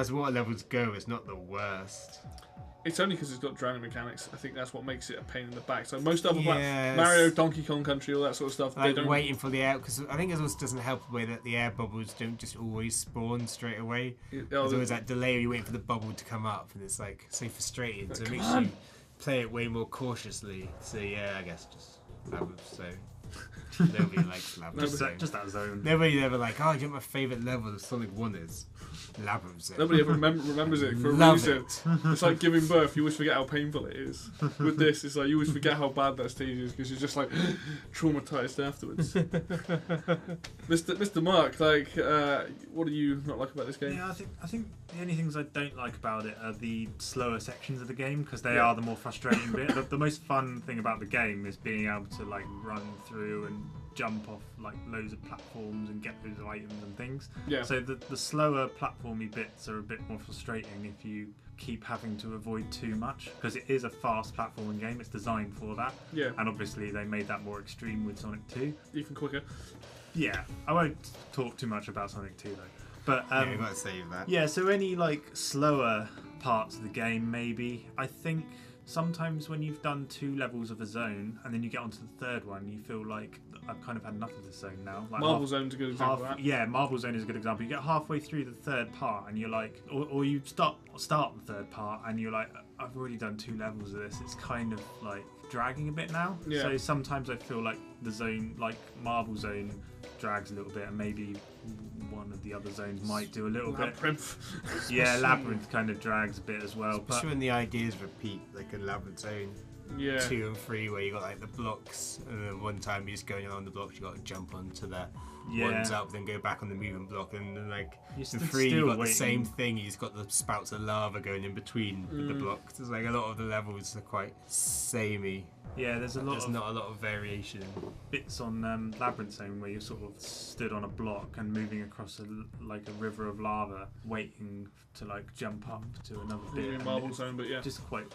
as water levels go, it's not the worst. It's only because it's got drowning mechanics. I think that's what makes it a pain in the back. So most other Mario, Donkey Kong Country, all that sort of stuff, like, they don't waiting for the air, because I think it also doesn't help the way that the air bubbles don't just always spawn straight away. There's always that delay where you're waiting for the bubble to come up, and it's like so frustrating. So it makes you play it way more cautiously. So yeah, I guess just levels. So nobody likes levels. Just that zone. Nobody ever like, oh, do you know what my favourite level of Sonic 1 is? Labyrinth Zone. Nobody ever remembers it for a reason. It's like giving birth. You always forget how painful it is. With this, it's like you always forget how bad that stage is because you're just like traumatized afterwards. Mr. Mark, like, what do you not like about this game? Yeah, I think the only things I don't like about it are the slower sections of the game because they are the more frustrating bit. The most fun thing about the game is being able to like run through and jump off like loads of platforms and get those items and things. Yeah. So the slower platformy bits are a bit more frustrating if you keep having to avoid too much because it is a fast platforming game. It's designed for that. Yeah. And obviously they made that more extreme with Sonic 2. Even quicker. Yeah. I won't talk too much about Sonic 2 though. But yeah, you gotta save that. Yeah. So any like slower parts of the game, maybe I think. Sometimes when you've done 2 levels of a zone and then you get onto the third one, you feel like I've kind of had enough of this zone now. Like Marble Zone's a good example of that. Yeah, Marble Zone is a good example. You get halfway through the third part and you're like, or you start the third part and you're like, I've already done 2 levels of this. It's kind of like dragging a bit now. Yeah. So sometimes I feel like the zone, like Marble Zone, drags a little bit, and maybe one of the other zones might do a little bit. Yeah, Labyrinth kind of drags a bit as well. Especially when the ideas repeat, like in Labyrinth Zone 2 and 3, where you got like the blocks, and then one time you're just going along the blocks, you got to jump onto the ones up, then go back on the moving block, and then like in 3 you got the same thing. You've got the spouts of lava going in between the blocks. There's like a lot of the levels are quite samey. Yeah, there's not a lot of variation. Bits on Labyrinth Zone where you sort of stood on a block and moving across like a river of lava, waiting to like jump up to another bit. Marble Zone, but yeah, just quite.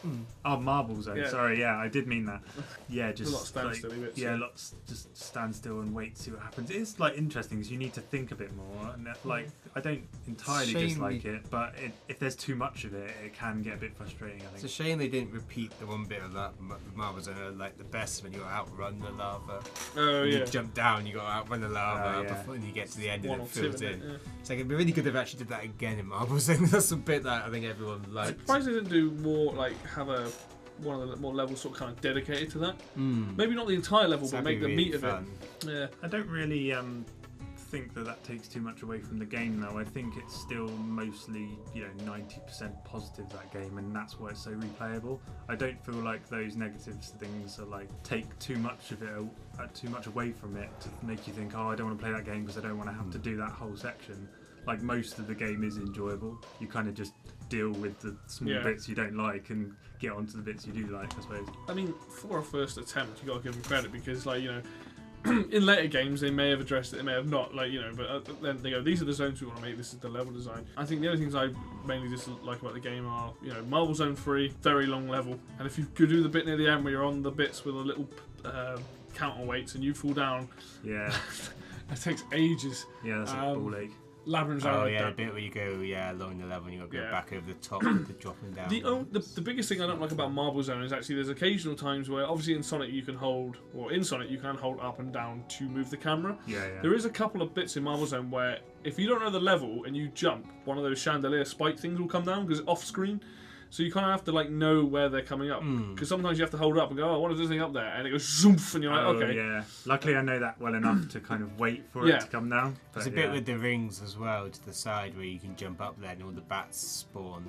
Oh, Marble Zone. Yeah. Sorry, yeah, I did mean that. Yeah, just a lot of standstill bits. Yeah, lots just stand still and wait to see what happens. It's like interesting because you need to think a bit more. And like I don't entirely dislike it, but if there's too much of it, it can get a bit frustrating. I think it's a shame they didn't repeat the one bit of that Marble Zone. Like the best when you outrun the lava. Oh yeah. You jump down, you got to outrun the lava before you get to the end and it fills in. Yeah. It's like it'd be really good if they actually did that again in Marble Zone. That's a bit that I think everyone liked. I'm surprised they didn't do more, like have one of the more levels sort of kind of dedicated to that. Maybe not the entire level, but make the meat of it. Yeah. I don't really think that takes too much away from the game though. I think it's still mostly 90% positive, that game, and that's why it's so replayable. I don't feel like those negative things are like take too much of it, too much away from it to make you think, oh, I don't want to play that game because I don't want to have to do that whole section. Like most of the game is enjoyable. You kind of just deal with the small bits you don't like and get onto the bits you do like, I suppose. I mean, for a first attempt, you got to give them credit because, like, in later games they may have addressed it, they may have not, but then they go, these are the zones we want to make, this is the level design. I think the only things I mainly dislike about the game are, Marble Zone 3, very long level, and if you could do the bit near the end where you're on the bits with a little counterweights and you fall down, it takes ages. Yeah, that's a ball ache. Labyrinth Zone. The bit where you go along the level and you got to go back over the top with the dropping down. The biggest thing I don't like about Marble Zone is actually there's occasional times where obviously in Sonic you can hold up and down to move the camera. Yeah. There is a couple of bits in Marble Zone where if you don't know the level and you jump, one of those chandelier spike things will come down because it's off screen. So you kind of have to know where they're coming up, because sometimes you have to hold up and go, oh, what is this thing up there? And it goes zoomp, and you're like, okay. Yeah. Luckily, I know that well enough to kind of wait for it to come down. There's a bit with the rings as well to the side where you can jump up there and all the bats spawn.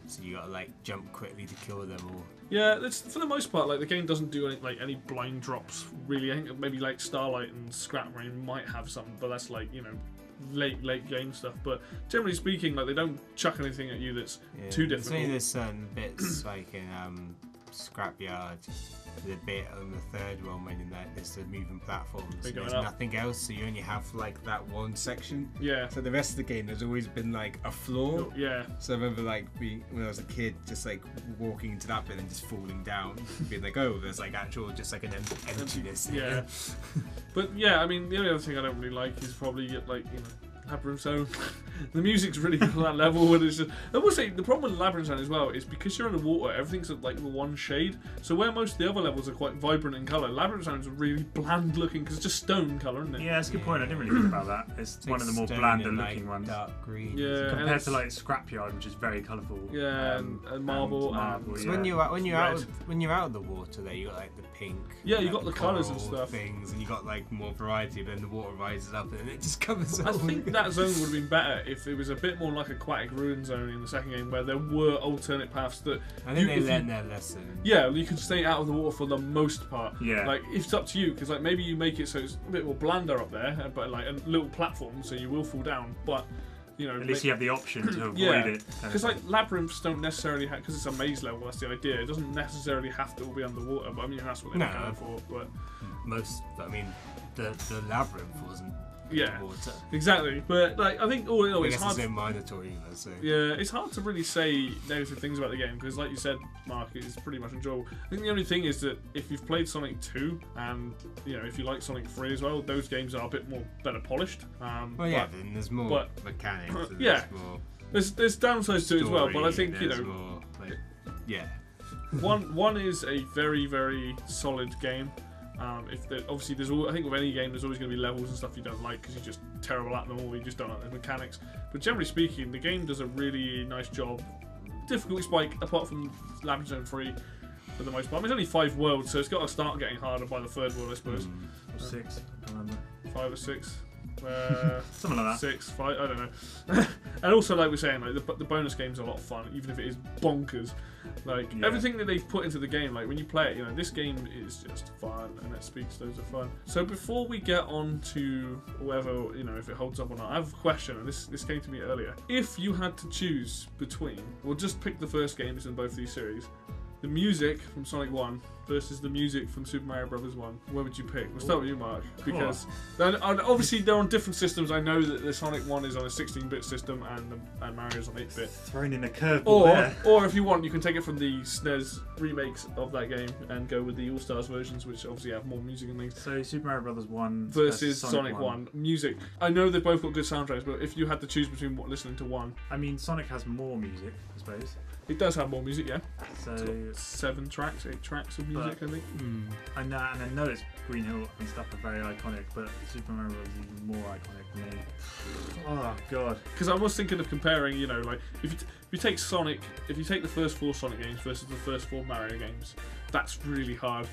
So you got to jump quickly to kill them all. Yeah, it's, for the most part, the game doesn't do any blind drops really. I think maybe Starlight and Scrap Rain might have something, but that's late game stuff, but generally speaking, they don't chuck anything at you that's too difficult. There's certain bits in Scrapyard, the bit on the third one when there's the moving platforms. There's nothing else, so you only have that one section. Yeah. So the rest of the game, there's always been a floor. Yeah. So I remember when I was a kid, just walking into that bit and just falling down, being oh, there's actual just an emptiness. Yeah. But yeah, I mean, the only other thing I don't really like is probably Labyrinth Zone. The music's really good on that level. And it's just, I will say the problem with Labyrinth Zone as well is because you're underwater, everything's like one shade. So where most of the other levels are quite vibrant in colour, Labyrinth Zone's really bland looking because it's just stone colour, isn't it? Yeah, that's a good point. I didn't really think about that. It's one of the more blander looking ones. Dark green. Yeah, compared to like Scrapyard, which is very colourful. Yeah, and marble. So Yeah. when you're out of the water, there you got like the pink. Yeah, you like got the colours and stuff. Things, and you got like more variety. But then the water rises up and it just covers. I think that zone would have been better if it was a bit more like Aquatic Ruin Zone in the second game, where there were alternate paths that. I think they learned their lesson. Yeah, you could stay out of the water for the most part. Yeah. Like it's up to you because like maybe you make it so it's a bit more blander up there, but like a little platform, so you will fall down, but. You know, at least you have the option to avoid it. Because like labyrinths don't necessarily have, because it's a maze level. That's the idea. It doesn't necessarily have to all be underwater. But I mean, that's what they're going for. But the labyrinth wasn't. Yeah, water. Exactly. But like, I think all in all, it's hard. It's mandatory either, so. Yeah, it's hard to really say negative things about the game because, like you said, Mark, it's pretty much enjoyable. I think the only thing is that if you've played Sonic 2 and if you like Sonic 3 as well, those games are a bit more better polished. Then there's more mechanics. And there's downsides to it as well. But I think more, one is a very very solid game. Obviously, I think with any game, there's always going to be levels and stuff you don't like because you're just terrible at them or you just don't like the mechanics. But generally speaking, the game does a really nice job. Difficulty spike, apart from Labyrinth Zone 3, for the most part. I mean, it's only 5 worlds, so it's got to start getting harder by the 3rd world, I suppose. Or 6, I can't remember. 5 or 6. Something like that. 6, 5, I don't know. And also, like we're saying, like the bonus game's a lot of fun, even if it is bonkers. Like everything that they've put into the game, like when you play it, this game is just fun, and it speaks loads of fun. So before we get on to whether if it holds up or not, I have a question, and this came to me earlier. If you had to choose between, we'll just pick the first games in both these series. The music from Sonic 1 versus the music from Super Mario Bros. 1. Where would you pick? We'll start with you, Mark. Because obviously they're on different systems. I know that the Sonic 1 is on a 16-bit system and Mario's on 8-bit. Thrown in a curveball there. Or if you want, you can take it from the SNES remakes of that game and go with the All-Stars versions, which obviously have more music and things. So Super Mario Bros. 1 versus Sonic 1. Music. I know they've both got good soundtracks, but if you had to choose between listening to one... I mean, Sonic has more music, I suppose. It does have more music, yeah. So 7 tracks, 8 tracks of music, I think. I know it's Green Hill and stuff are very iconic, but Super Mario Bros. Is even more iconic than me. Oh god. Because I was thinking of comparing, like if you take Sonic, if you take the first 4 Sonic games versus the first 4 Mario games, that's really hard.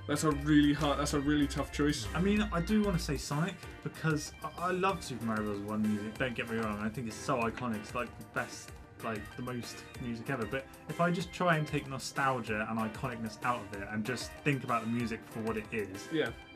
That's a really tough choice. I mean, I do want to say Sonic because I love Super Mario Bros. 1 music. Don't get me wrong. I think it's so iconic. It's like the best. Like the most music ever, but if I just try and take nostalgia and iconicness out of it and just think about the music for what it is,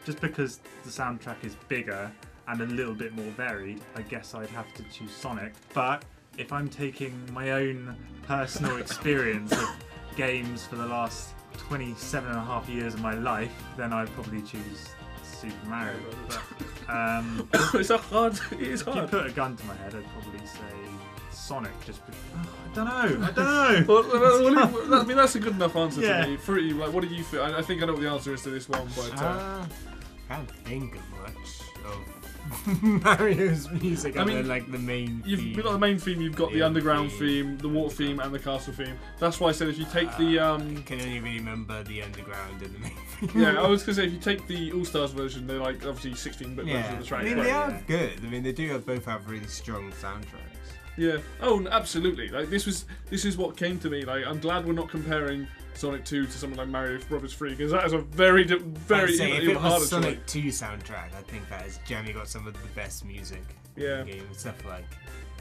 just because the soundtrack is bigger and a little bit more varied, I guess I'd have to choose Sonic. But if I'm taking my own personal experience of games for the last 27.5 years of my life, then I'd probably choose Super Mario. But, it is hard. If you put a gun to my head, I'd probably say Sonic, just I don't know. Well, I mean, that's a good enough answer to me. For you, like, what do you feel? I think I know what the answer is to this one, but I can't think of much of Mario's music. I mean, like the main. You've got the main theme. You've got the underground theme, the water theme, and the castle theme. That's why I said if you take the can only really remember the underground and the main theme. Yeah, I was gonna say if you take the All Stars version, they're like obviously 16-bit version of the track. I mean, they are good. I mean, they do both have really strong soundtracks. Yeah. Oh, absolutely. Like this is what came to me. Like I'm glad we're not comparing Sonic 2 to something like Mario Bros. 3 because that is a very if it harder was Sonic 2 soundtrack, I think that has generally got some of the best music in the game. Stuff like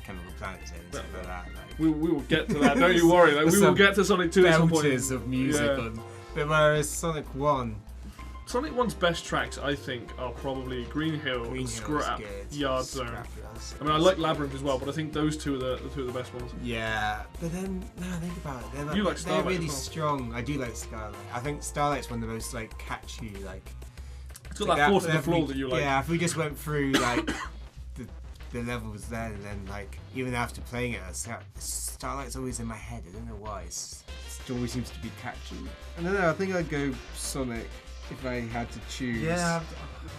Chemical Planets and stuff like that. Like, we will get to that. Don't you worry. Like, we will get to Sonic 2 at some point. Belters of music on. But whereas Sonic 1. Sonic 1's best tracks, I think, are probably Green Hill, Scrap, Yard Zone. I mean, I like Labyrinth as well, but I think those two are the best ones. Yeah, but then, now think about it. You like Starlight they're really as well. strong. I do like Starlight. I think Starlight's one of the most catchy, It's got that force of the floor that you like. Yeah, if we just went through the levels then, and then even after playing it, Starlight's always in my head. I don't know why. It always seems to be catchy. I don't know. I think I'd go Sonic. if I had to choose. Yeah,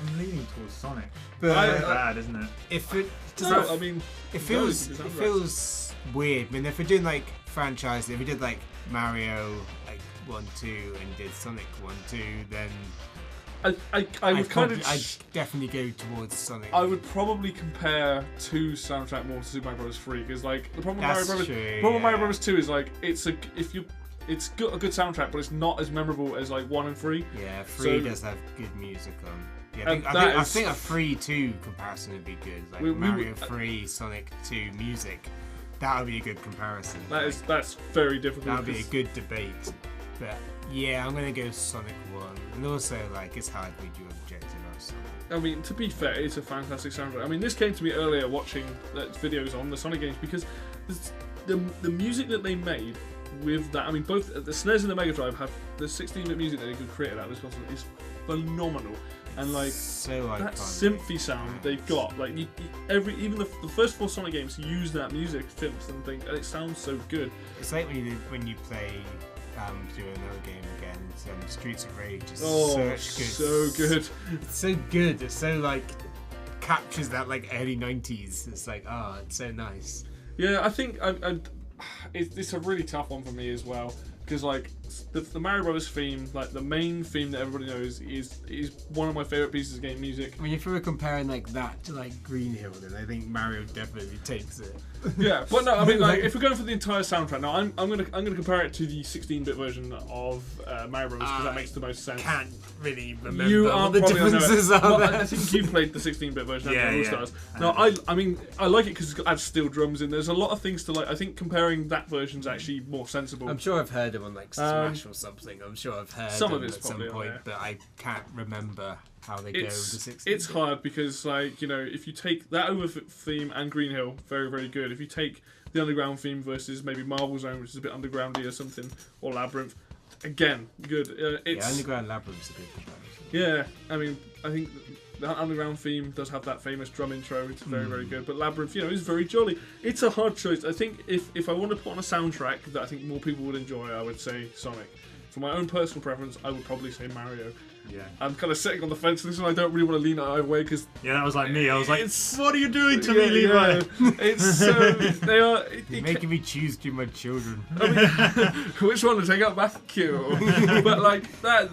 I'm leaning towards Sonic. But It's bad, isn't it? if it No, I mean, it feels weird. I mean, if we're doing like franchises, if we did like Mario like 1, 2, and did Sonic 1, 2, then I would kind of. I'd definitely go towards Sonic. I would probably compare 2 soundtrack more to Super Mario Bros. 3 because like the problem with Mario Bros. 2 is like it's got a good soundtrack, but it's not as memorable as like 1 and 3. Yeah, 3 does have good music on. Yeah, I think a 3-2 comparison would be good. Like Mario 3, Sonic 2 music. That would be a good comparison. That's very difficult. That would be a good debate. But yeah, I'm gonna go Sonic 1. And also, like, it's hard to read your objective of Sonic. I mean, to be fair, it's a fantastic soundtrack. I mean, this came to me earlier watching videos on the Sonic games because the music that they made with that. I mean, both the SNES and the Mega Drive have the 16-bit music that they could create out of this console is phenomenal. And like so that synthy sound they've got, like even the first 4 Sonic games use that music, synths and things, and it sounds so good. It's like when you play through another game again. Streets of Rage is so good. It's so good. It's so like captures that like early 90s. It's like it's so nice. Yeah, I think it's a really tough one for me as well. Because like the Mario Bros. Theme, like the main theme that everybody knows, is one of my favourite pieces of game music. I mean, if we were comparing like that to like Green Hill, then I think Mario definitely takes it. Yeah, but no, I mean, like if we're going for the entire soundtrack, now I'm gonna compare it to the 16-bit version of Mario Bros. Because that makes the most sense. Can't really remember what the differences are. Well, I think you played the 16-bit version of All Stars. No, I mean I like it because it adds steel drums in. There's a lot of things to like. I think comparing that version's actually more sensible. I'm sure I've heard them on like Smash or something. I'm sure I've heard some them of it at some point, but I can't remember how they go with the 16. It's hard because, like, you know, if you take that over theme and Green Hill, very, very good. If you take the Underground theme versus maybe Marble Zone, which is a bit undergroundy or something, or Labyrinth, again, good. Underground Labyrinth's a good comparison. Yeah, I mean, I think that Underground theme does have that famous drum intro. It's very, very good. But Labyrinth, you know, is very jolly. It's a hard choice. I think if I want to put on a soundtrack that I think more people would enjoy, I would say Sonic. For my own personal preference, I would probably say Mario. Yeah. I'm kind of sitting on the fence this one. I don't really want to lean either way because that was like me. I was like, "What are you doing to me, Levi?" Yeah. It's so they are You're making me choose between my children. I mean, which one to take up? Matthew. But like that,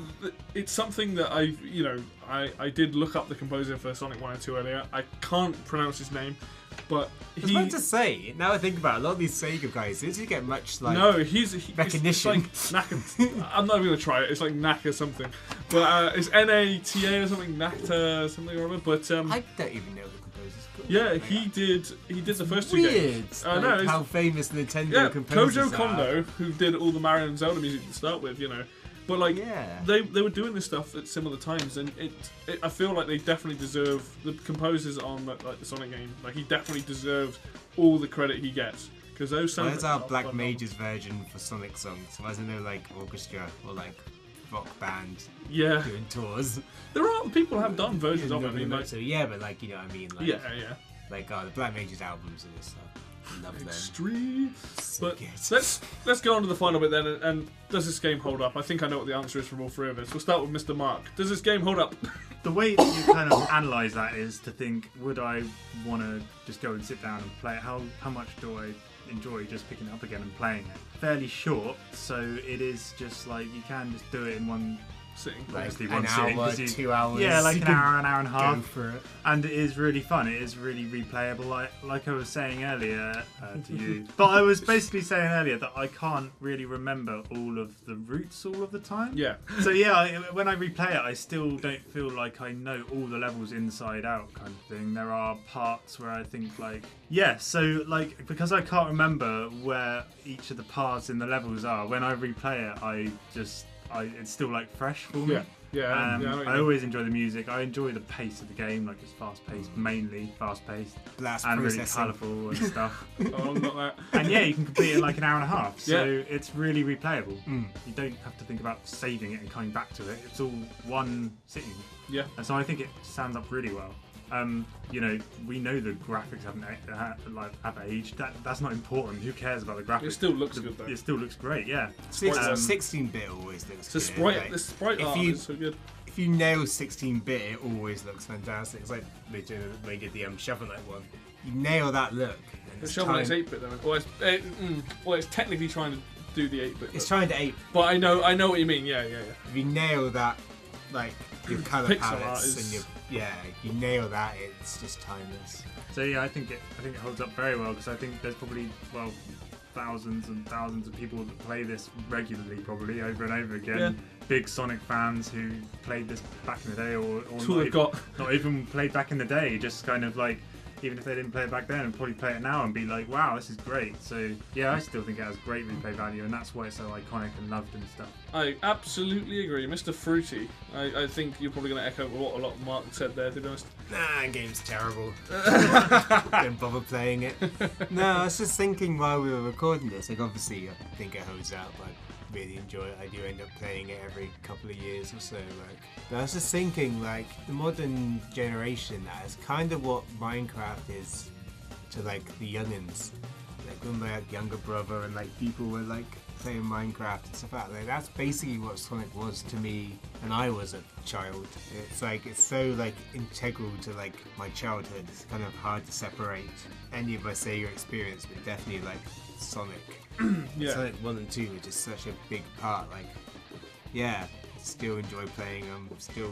it's something that I did look up the composer for Sonic 1 and 2 earlier. I can't pronounce his name. But I was about to say, now I think about it, a lot of these Sega guys, they didn't get much like recognition. It's like I'm not even going to try it. It's like Naka something. But it's Nata or something, Nata something or other. But I don't even know the composer's called. Yeah, he did the first 2 games. Weird. Like how famous Nintendo composers Kojo Kondo, who did all the Mario and Zelda music to start with, you know. But like they were doing this stuff at similar times, and I feel like they definitely deserve the composers on like the Sonic game. Like he definitely deserves all the credit he gets because those sound. Where's our Black Mages version for Sonic songs? Why isn't there like orchestra or like rock band doing tours? There are people have done versions of it. I mean, like, so yeah, but like you know what I mean, like like the Black Mages albums and stuff. Love Extreme. So but let's go on to the final bit then. And does this game hold up? I think I know what the answer is from all 3 of us. We'll start with Mr. Mark. Does this game hold up? The way that you kind of analyse that is to think, would I want to just go and sit down and play it? How much do I enjoy just picking it up again and playing it? Fairly short, so it is just like you can just do it in one sitting, like an hour, 2 hours. Yeah, like an hour and a half. Go for it. And it is really fun. It is really replayable. Like I was saying earlier to you. But I was basically saying earlier that I can't really remember all of the routes all of the time. Yeah. So when I replay it, I still don't feel like I know all the levels inside out kind of thing. There are parts where I think so like because I can't remember where each of the parts in the levels are, when I replay it, it's still like fresh for me. I always enjoy the music. I enjoy the pace of the game. Like it's fast-paced, mainly fast-paced, and really colourful and stuff. Oh, not that. And you can complete it in like an hour and a half. So it's really replayable. You don't have to think about saving it and coming back to it. It's all one sitting. Yeah. And so I think it stands up really well. We know the graphics have aged. That's not important. Who cares about the graphics? It still looks good though. It still looks great, yeah. 16-bit always looks good. The sprite art is so good. If if you nail 16-bit, it always looks fantastic. It's like they did the Shovel Knight one. You nail that look. The Shovel Knight's 8-bit though. Well, it's technically trying to do the 8-bit. It's trying to 8. But I know what you mean. Yeah. If you nail that, like your color Pixel palettes art is... and you nail that, it's just timeless. So yeah, I think it holds up very well because I think there's probably thousands and thousands of people that play this regularly, probably over and over again. Yeah. Big Sonic fans who played this back in the day, or not even played back in the day, just kind of like, even if they didn't play it back then, and probably play it now and be like, wow, this is great. So yeah, I still think it has great replay value, and that's why it's so iconic and loved and stuff. I absolutely agree. Mr. Fruity, I think you're probably going to echo what a lot of Mark said there, to be honest. Nah, game's terrible. Don't bother playing it. No, I was just thinking while we were recording this, like obviously I think it holds out, but I really enjoy it. I do end up playing it every couple of years or so. But I was just thinking, like, the modern generation, that is kind of what Minecraft is to like the youngins. Like when my younger brother and like people were like playing Minecraft and stuff like that. That's basically what Sonic was to me when I was a child. It's like, it's so like integral to like my childhood. It's kind of hard to separate any of my Sega experience, but definitely like Sonic. Yeah. Sonic 1 and 2 are just such a big part. Like, yeah, still enjoy playing them. Still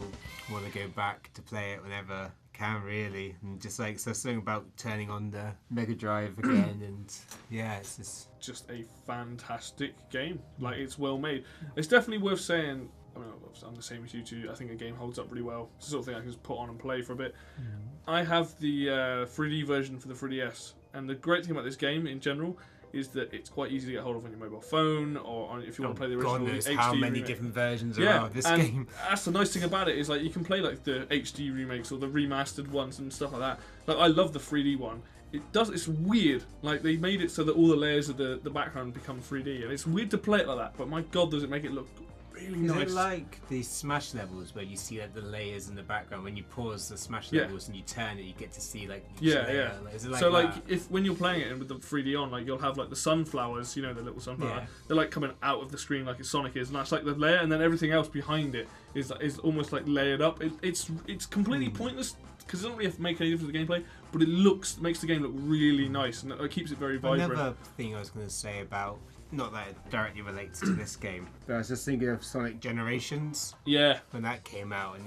want to go back to play it whenever I can, really. And just like, so something about turning on the Mega Drive again, and yeah, it's just a fantastic game. Like, it's well made. It's definitely worth saying. I mean, I'm the same as you two. I think a game holds up really well. It's the sort of thing I can just put on and play for a bit. I have the 3D version for the 3DS, and the great thing about this game in general is that it's quite easy to get hold of on your mobile phone, or on, if you want to play the original God knows HD how many remake. different versions are of this game. That's the nice thing about it, is like you can play like the HD remakes or the remastered ones and stuff like that. Like, I love the 3D one. It's weird. Like, they made it so that all the layers of the background become 3D, and it's weird to play it like that. But my God, does it make it look really nice. Is it like the Smash levels where you see like the layers in the background? When you pause the Smash levels and you turn it, you get to see like each layer. Like, is it like so that? like, if when you're playing it with the 3D on, like, you'll have like the sunflowers, you know, the little sunflower. Yeah. They're like coming out of the screen like Sonic is, and that's like the layer, and then everything else behind it is almost like layered up. It's completely pointless because it doesn't really make any difference to the gameplay, but it makes the game look really nice, and it keeps it very vibrant. Another thing I was going to say about, not that it directly relates to this game, but I was just thinking of Sonic Generations. Yeah. When that came out, and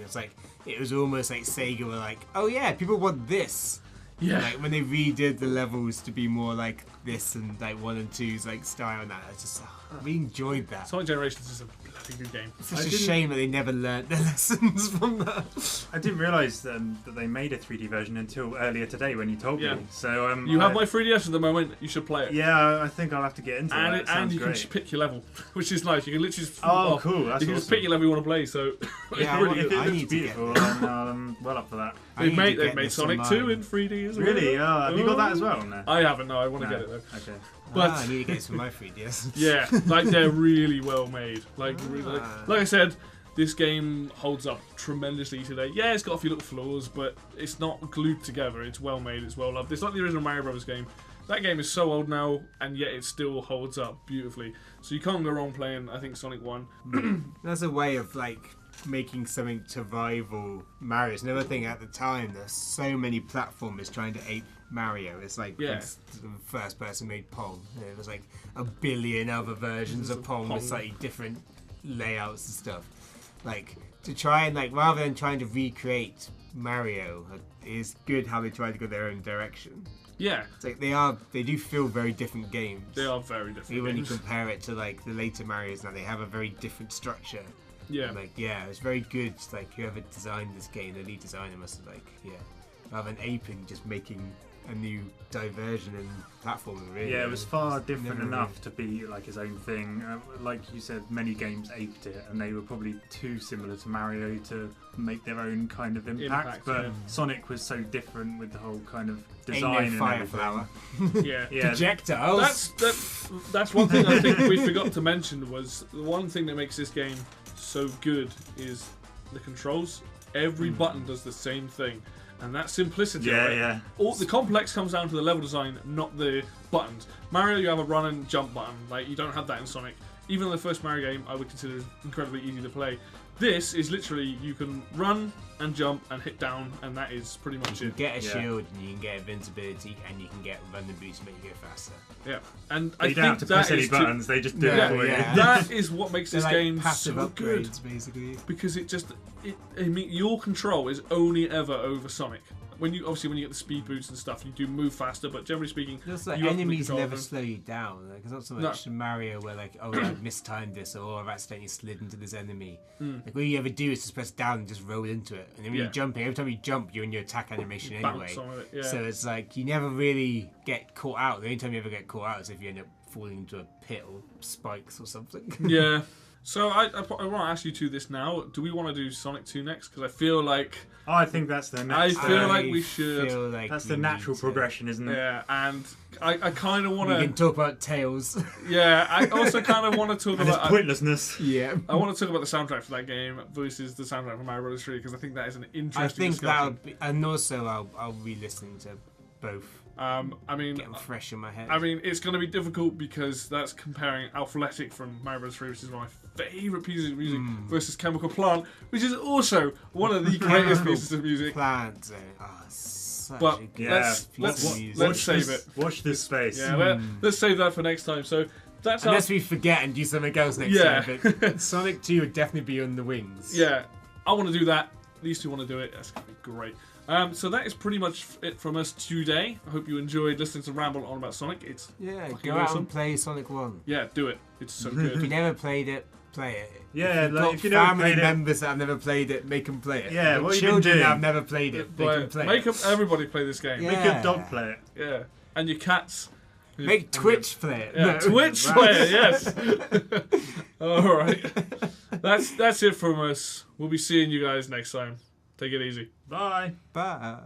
it was almost like Sega were like, oh yeah, people want this. Yeah. Like when they redid the levels to be more like this and like 1 and 2's like style and that, I just we enjoyed that. Sonic Generations is a bloody good game. It's such a shame that they never learnt their lessons from that. I didn't realise that they made a 3D version until earlier today when you told me. So you have my 3DS at the moment. You should play it. Yeah, I think I'll have to get into and that. And you can pick your level, which is nice. You can literally just cool. That's you can just pick your level you want to play. So yeah, really if it looks need beautiful, then I'm well up for that. They've made Sonic 2 in 3D as well. Really? Have you got that as well? No. I haven't. No, I want to get it though. Okay. But I need to get it for my 3DS. Yeah, like they're really well made. Like I said, this game holds up tremendously today. Yeah, it's got a few little flaws, but it's not glued together. It's well made. It's well loved. It's like the original Mario Brothers game. That game is so old now, and yet it still holds up beautifully. So you can't go wrong playing, I think, Sonic 1. There's a way of like making something to rival Mario's. Another thing at the time, there's so many platformers trying to ape Mario. It's like it's the first person made Pong. There was like a billion other versions of Pong with slightly different layouts and stuff. Like, to try and like, rather than trying to recreate Mario, it's good how they try to go their own direction. Yeah, it's like they do feel very different games. They are very different. Even when you compare it to like the later Marios now, they have a very different structure. Yeah. And like, yeah, it's very good. Like, whoever designed this game, the lead designer must have like, rather than aping, just making a new diversion and platforming, really. Yeah, it was far different enough to be like his own thing. Like you said, many games aped it, and they were probably too similar to Mario to make their own kind of impact. But Sonic was so different with the whole kind of design and fire everything. flower. Yeah. Projectiles. That's one thing I think we forgot to mention. Was the one thing that makes this game so good is the controls. Every button does the same thing. And that simplicity, all the complex comes down to the level design, not the buttons. Mario, you have a run and jump button. Like, you don't have that in Sonic. Even in the first Mario game, I would consider it incredibly easy to play. This is literally, you can run and jump and hit down, and that is pretty much You it. can get a shield, and you can get invincibility, and you can get running boost to make you go faster. Yeah, and But I you don't think have to that press any is buttons, they just do it for you. Yeah. that is what makes They're this like game passive so good. upgrades, basically. Because I mean, your control is only ever over Sonic. When you get the speed boosts and stuff, you do move faster. But generally speaking, Just like you have to enemies control never them. slow you down. Like, it's not so much Mario where like, oh, I mistimed this, or I've accidentally slid into this enemy. Like all you ever do is just press down and just roll into it. And then when you're jumping, every time you jump, you're in your attack animation anyway. Bounce on it, yeah. So it's like you never really get caught out. The only time you ever get caught out is if you end up falling into a pit or spikes or something. Yeah. So I want to ask you two this now. Do we want to do Sonic 2 next? Because I feel like Oh, I think that's the next. I feel like we should. Feel like that's we the natural need to. progression, isn't it? Yeah, and I kind of want We to. can talk about Tails. Yeah, I also kind of want to talk And its about. pointlessness. Yeah. I want to talk about the soundtrack for that game versus the soundtrack for Mario Bros. 3 because I think that is an interesting I think discussion. that'll be, and also I'll re-listen to both. I mean, Get them fresh in my head. I mean, it's going to be difficult because that's comparing Athletic from Mario Bros. 3, which is one of my favourite pieces of music, versus Chemical Plant, which is also one of the greatest pieces of music. Plant. Such But a good Yeah. let's piece of music. let's save it. Watch this space. Yeah, let's save that for next time. So that's our, Unless we forget and do something else next Yeah. time. But Sonic 2 would definitely be on the wings. yeah. I want to do that. These two want to do it. That's gonna be great. So that is pretty much it from us today. I hope you enjoyed listening to ramble on about Sonic. It's Yeah, fucking go out awesome. and play Sonic 1. Yeah, do it. It's so If you good. never played it, play it. Yeah, if you've like, got if you never family played it- members that have never played it, make them play it. Yeah, If what you've you been children doing? that have never played it, they can play Make it. everybody play this game. Yeah. Make your dog play it. Yeah. And your cats. Make Twitch play it. Yeah, No. Twitch Right. player, yes. All right. That's it from us. We'll be seeing you guys next time. Take it easy. Bye. Bye.